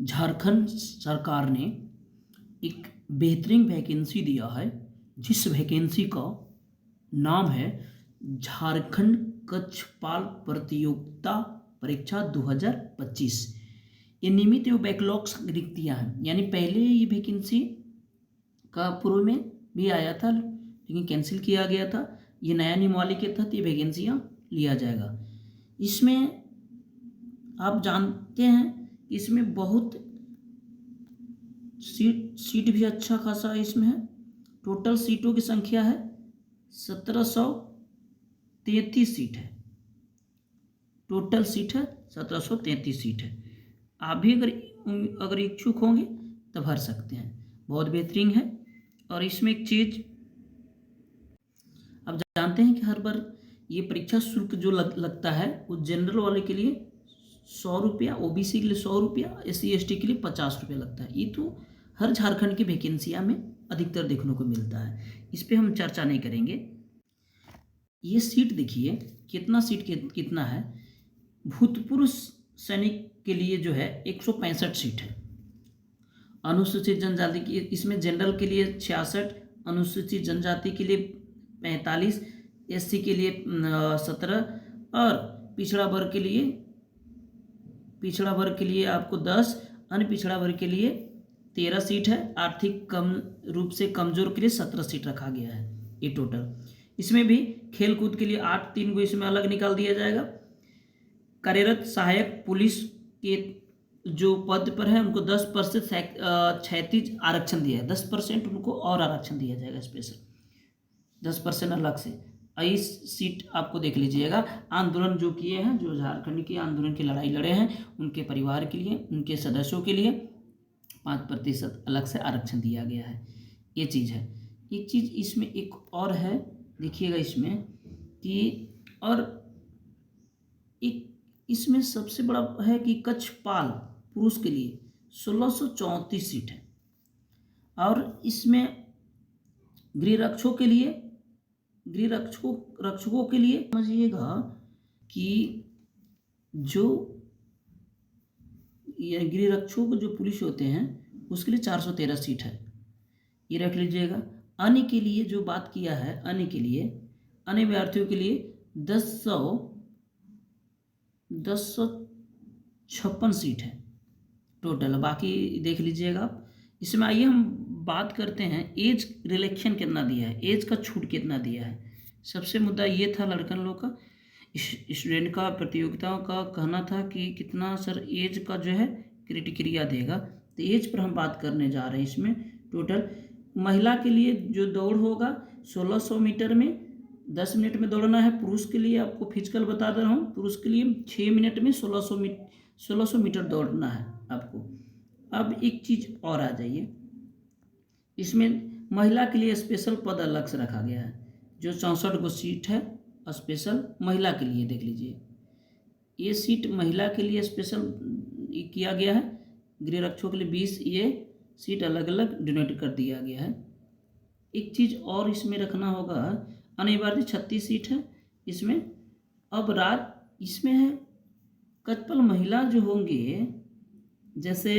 झारखंड सरकार ने एक बेहतरीन वैकेंसी दिया है, जिस वैकेंसी का नाम है झारखंड कक्षपाल प्रतियोगिता परीक्षा 2025। ये नियमित एवं बैकलॉग्स रिक्तियाँ हैं, यानी पहले ये वैकेंसी का पूर्व में भी आया था लेकिन कैंसिल किया गया था। ये नया नियमावली के तहत ये वैकेंसियाँ लिया जाएगा। इसमें आप जानते हैं कि इसमें बहुत सीट भी अच्छा खासा इसमें है। टोटल सीटों की संख्या है 1733 सीट है। टोटल सीट है 1733 सीट है। आप भी अगर इच्छुक होंगे तो भर सकते हैं। बहुत बेहतरीन है। और इसमें एक चीज़ आप जानते हैं कि हर बार ये परीक्षा शुल्क जो लगता है वो जनरल वाले के लिए 100 रुपया, ओबीसी के लिए 100 रुपया, SC ST के लिए 50 रुपया लगता है। ये तो हर झारखंड की वैकेंसियाँ में अधिकतर देखने को मिलता है। इस पर हम चर्चा नहीं करेंगे। ये सीट देखिए कितना सीट कितना है। भूतपूर्व सैनिक के लिए जो है 165 सीट है। अनुसूचित जनजाति की इसमें जनरल के लिए 66, अनुसूचित जनजाति के लिए 45, SC के लिए 17 और पिछड़ा वर्ग के लिए आपको 10, अन्य पिछड़ा वर्ग के लिए 13 सीट है। आर्थिक कम रूप से कमजोर के लिए 17 सीट रखा गया है। ये टोटल इसमें भी खेल कूद के लिए 8 3 को इसमें अलग निकाल दिया जाएगा। कार्यरत सहायक पुलिस के जो पद पर है उनको 10% क्षैतिज आरक्षण दिया है। 10% उनको और आरक्षण दिया जाएगा स्पेशल, 10% अलग से। 22 सीट आपको देख लीजिएगा। आंदोलन जो किए हैं, जो झारखंड के आंदोलन की लड़ाई लड़े हैं, उनके परिवार के लिए, उनके सदस्यों के लिए 5% अलग से आरक्षण दिया गया है। ये चीज़ है। एक चीज़ इसमें एक और है, देखिएगा इसमें कि और एक इसमें सबसे बड़ा है कि कक्षपाल पुरुष के लिए 1634 सीट है। और इसमें गृहरक्षकों के लिए समझिएगा कि जो ये गृहरक्षक जो पुलिस होते हैं उसके लिए 413 सीट है। ये रख लीजिएगा। अन्य के लिए जो बात किया है, अन्य अभ्यर्थियों के लिए 1056 सीट है टोटल। बाकी देख लीजिएगा आप। इसमें आइए हम बात करते हैं एज रिलैक्सेशन कितना दिया है, एज का छूट कितना दिया है। सबसे मुद्दा ये था लड़कन लोग का, स्टूडेंट का, प्रतियोगिताओं का कहना था कि कितना सर एज का जो है क्राइटेरिया देगा। तो एज पर हम बात करने जा रहे हैं। इसमें टोटल महिला के लिए जो दौड़ होगा 1600 मीटर में 10 मिनट में दौड़ना है। पुरुष के लिए आपको फिजिकल बता दे रहा हूँ, पुरुष के लिए 6 मिनट में 1600 मीटर दौड़ना है आपको। अब एक चीज़ और आ जाइए, इसमें महिला के लिए स्पेशल पद अलग से रखा गया है, जो 64 को सीट है स्पेशल महिला के लिए। देख लीजिए, ये सीट महिला के लिए स्पेशल किया गया है। गृहरक्षकों के लिए 20 ये सीट अलग अलग डोनेट कर दिया गया है। एक चीज़ और इसमें रखना होगा, अनिवार्य 36 सीट है इसमें। अब इसमें है कक्षपाल महिला जो होंगे, जैसे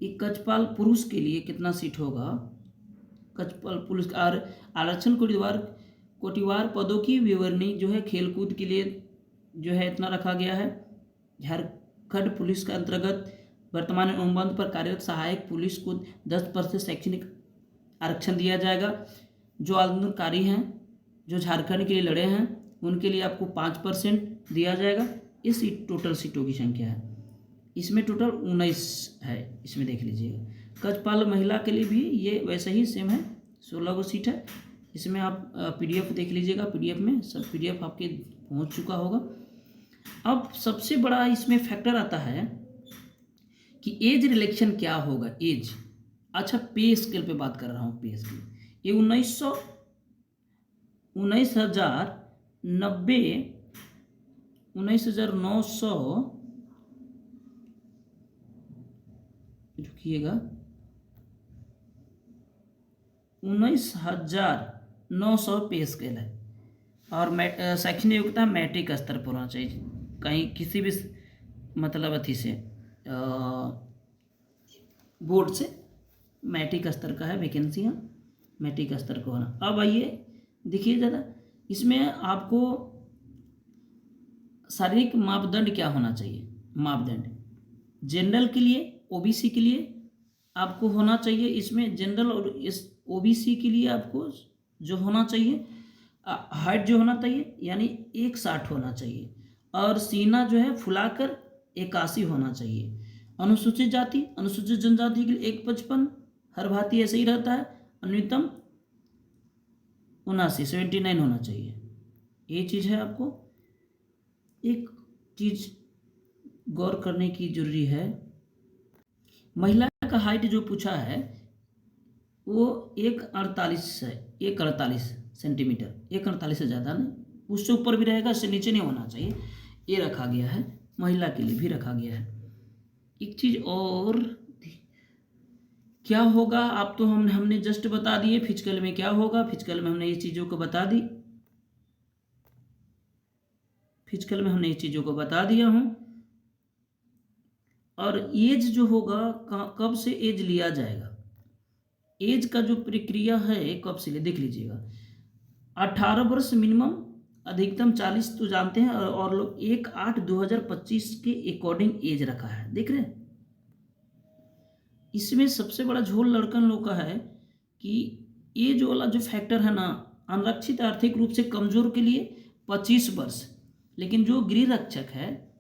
एक कक्षपाल पुरुष के लिए कितना सीट होगा, कक्षपाल पुरुष और आरक्षण कोटिवार पदों की विवरणी जो है खेलकूद के लिए जो है इतना रखा गया है। झारखंड पुलिस के अंतर्गत वर्तमान अनुबंध पर कार्यरत सहायक पुलिस को 10% शैक्षणिक आरक्षण दिया जाएगा। जो आंदोलनकारी हैं, जो झारखंड के लिए लड़े हैं, उनके लिए आपको 5% दिया जाएगा। इस टोटल सीटों की संख्या है। इसमें टोटल 19 है। इसमें देख लीजिएगा। कक्षपाल महिला के लिए भी ये वैसे ही सेम है, 16 को सीट है। इसमें आप PDF देख लीजिएगा। PDF में सब PDF आपके पहुंच चुका होगा। अब सबसे बड़ा इसमें फैक्टर आता है कि एज रिलेक्शन क्या होगा। एज, अच्छा पे स्केल पे बात कर रहा हूँ। पे स्केल ये 19,900 रुकिएगा, 19,900 पे स्केल है। और शैक्षणिक योग्यता मैट्रिक स्तर पर होना चाहिए, कहीं किसी भी मतलब अथी से बोर्ड से मैट्रिक स्तर का है, वैकेंसियाँ मैट्रिक स्तर का होना। अब आइए देखिए ज़रा, इसमें आपको शारीरिक मापदंड क्या होना चाहिए। मापदंड जनरल के लिए, ओबीसी के लिए आपको होना चाहिए, इसमें जनरल और इस ओबीसी के लिए आपको जो होना चाहिए हाइट जो होना चाहिए यानी 160 होना चाहिए, और सीना जो है फुलाकर 81 होना चाहिए। अनुसूचित जाति, अनुसूचित जनजाति के लिए 155, हर भारतीय ऐसे ही रहता है, न्यूनतम 79 होना चाहिए। ये चीज़ है। आपको एक चीज़ गौर करने की जरूरी है, महिला का हाइट जो पूछा है वो 148 है, 148 सेंटीमीटर, 148 से ज़्यादा नहीं, उससे ऊपर भी रहेगा, इससे नीचे नहीं होना चाहिए, ये रखा गया है। महिला के लिए भी रखा गया है। एक चीज़ और क्या होगा, आप तो हमने जस्ट बता दिए फिजिकल में क्या होगा, फिजिकल में हमने ये चीज़ों को बता दी, फिजिकल में हमने ये चीज़ों को बता दिया हूँ। और एज जो होगा कब से एज लिया जाएगा, एज का जो प्रक्रिया है कब से ले देख लीजिएगा। 18 वर्ष मिनिमम, अधिकतम 40 तो जानते हैं, और लोग 1/8/2025 के अकॉर्डिंग एज रखा है, देख रहे हैं। इसमें सबसे बड़ा झोल लड़कन लोग का है कि एज वाला जो फैक्टर है ना, अनरक्षित आर्थिक रूप से कमजोर के लिए 25 वर्ष, लेकिन जो गृह रक्षक है,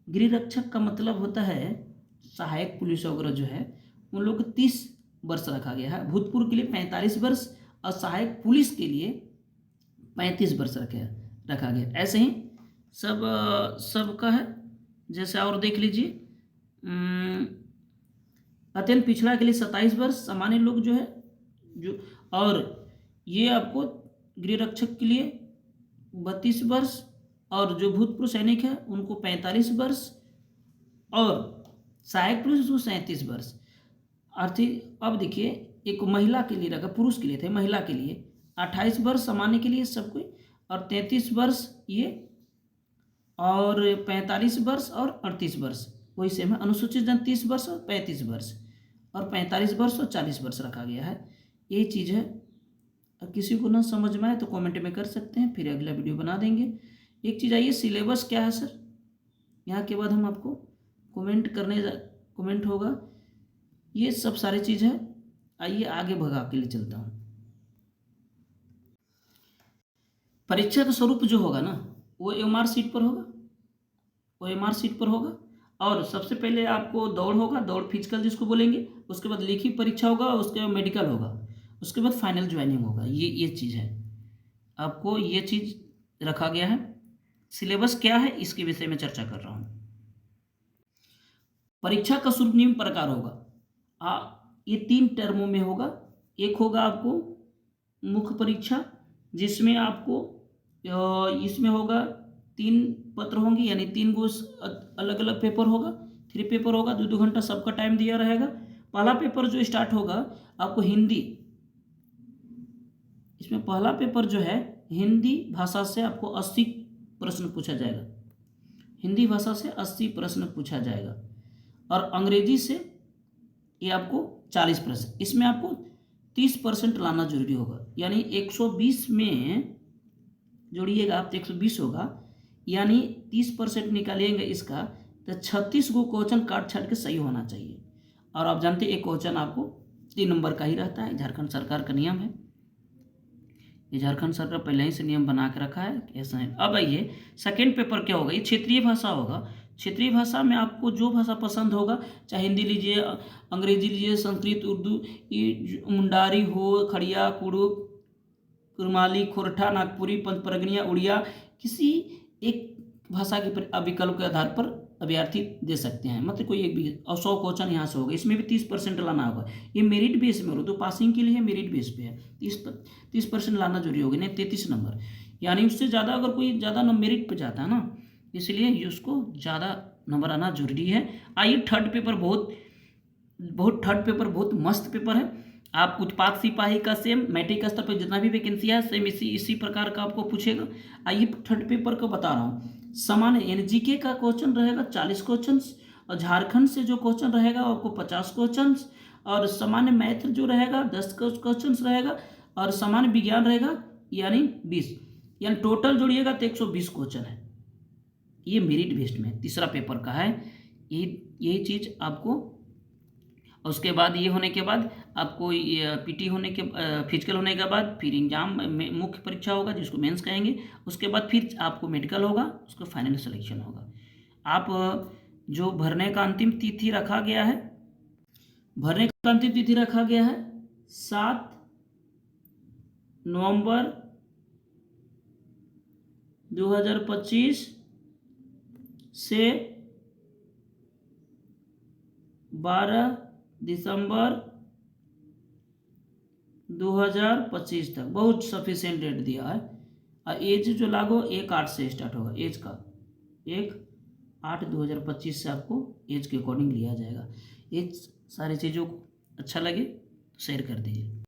गृह रक्षक का मतलब होता है सहायक पुलिस वगैरह जो है, उन लोग को 30 वर्ष रखा गया है। भूतपूर्व के लिए 45 वर्ष और सहायक पुलिस के लिए 35 वर्ष रखा गया। ऐसे ही सबका है। जैसे और देख लीजिए, अत्यंत पिछड़ा के लिए 27 वर्ष, सामान्य लोग जो है जो, और ये आपको गृह रक्षक के लिए 32 वर्ष, और जो भूतपूर्व सैनिक है उनको 45 वर्ष, और सहायक पुलिस उसको 37 वर्ष। आर्थिक अब देखिए, एक महिला के लिए रखा, पुरुष के लिए थे, महिला के लिए 28 वर्ष सामान्य के लिए सब कोई, और 33 वर्ष ये, और 45 वर्ष और 38 वर्ष वही सेम है। अनुसूचित जन 30 वर्ष और 35 वर्ष, और 45 वर्ष और 40 वर्ष रखा गया है। ये चीज़ है। अब किसी को ना समझ में आए तो कमेंट में कर सकते हैं, फिर अगला वीडियो बना देंगे। एक चीज़ आइए, सिलेबस क्या है सर, यहाँ के बाद हम आपको कमेंट होगा, ये सब सारी चीज़ है। आइए आगे भगा के लिए चलता हूँ। परीक्षा का स्वरूप जो होगा ना, वो एमआर सीट पर होगा, वो एमआर सीट पर होगा। और सबसे पहले आपको दौड़ होगा, दौड़ फिजिकल जिसको बोलेंगे, उसके बाद लिखित परीक्षा होगा, उसके बाद मेडिकल होगा, उसके बाद फाइनल ज्वाइनिंग होगा। ये चीज़ है, आपको ये चीज़ रखा गया है। सिलेबस क्या है इसके विषय में चर्चा कर रहा हूँ। परीक्षा का स्वरूप निम्न प्रकार होगा, ये 3 टर्मों में होगा। एक होगा आपको मुख्य परीक्षा, जिसमें आपको इसमें होगा 3 पत्र होंगे, यानी 3 गो अलग अलग पेपर होगा, 3 पेपर होगा, 2-2 घंटा सबका टाइम दिया रहेगा। पहला पेपर जो स्टार्ट होगा आपको हिंदी, इसमें पहला पेपर जो है हिंदी भाषा से आपको 80 प्रश्न पूछा जाएगा, हिंदी भाषा से 80 प्रश्न पूछा जाएगा, और अंग्रेजी से ये आपको 40 प्रश्न। इसमें आपको 30% लाना जरूरी होगा, यानी 120 में जोड़िएगा आप तो 120 होगा, यानी 30% निकालिएंगे इसका तो 36 को क्वेश्चन काट छाट के सही होना चाहिए। और आप जानते हैं एक क्वेश्चन आपको 3 नंबर का ही रहता है, झारखंड सरकार का नियम है, ये झारखंड सरकार पहले ही से नियम बना के रखा है, ऐसा है। अब आइए सेकेंड पेपर क्या होगा, ये क्षेत्रीय भाषा होगा। क्षेत्रीय भाषा में आपको जो भाषा पसंद होगा, चाहे हिंदी लीजिए, अंग्रेजी लीजिए, संस्कृत, उर्दू, मुंडारी हो, खड़िया, कुड़ुक, कुरमाली, खोरठा, नागपुरी, पंचपरगनिया, उड़िया, किसी एक भाषा के विकल्प के आधार पर अभ्यर्थी दे सकते हैं। मतलब कोई एक भी, और 100 क्वेश्चन यहाँ से होगा, इसमें भी 30% लाना होगा। ये मेरिट बेस में हो, तो पासिंग के लिए मेरिट बेस पे है, 30% लाना जरूरी होगा, नहीं 33 नंबर, यानी उससे ज़्यादा अगर कोई ज़्यादा मेरिट पे जाता है ना, इसलिए उसको ज़्यादा नंबर आना जरूरी है। आइए थर्ड पेपर बहुत मस्त पेपर है। आप उत्पाद सिपाही का सेम मैट्रिक स्तर पर जितना भी वैकेंसी है सेम इसी प्रकार का आपको पूछेगा। आइए थर्ड पेपर को बता रहा हूँ। सामान्य यानी जीके का क्वेश्चन रहेगा 40 क्वेश्चन, और झारखंड से जो क्वेश्चन रहेगा वो आपको 50 क्वेश्चन, और सामान्य मैथ जो रहेगा 10 क्वेश्चन रहेगा, और सामान्य विज्ञान रहेगा यानी 20, यानी टोटल जोड़िएगा तो 120 क्वेश्चन है। ये मेरिट बेस्ड में तीसरा पेपर का है। यही चीज़ आपको, उसके बाद ये होने के बाद आपको पीटी होने के फिजिकल होने के बाद फिर एग्जाम मुख्य परीक्षा होगा जिसको मेंस कहेंगे, उसके बाद फिर आपको मेडिकल होगा, उसका फाइनल सिलेक्शन होगा। आप जो भरने का अंतिम तिथि रखा गया है, 7 नवंबर 2025 से 12 दिसंबर 2025 तक, बहुत सफिशिएंट डेट दिया है। और एज जो लागू 1/8 से स्टार्ट होगा, एज का 1/8/2025 से आपको एज के अकॉर्डिंग लिया जाएगा। ये सारी चीज़ों को अच्छा लगे तो शेयर कर दीजिए।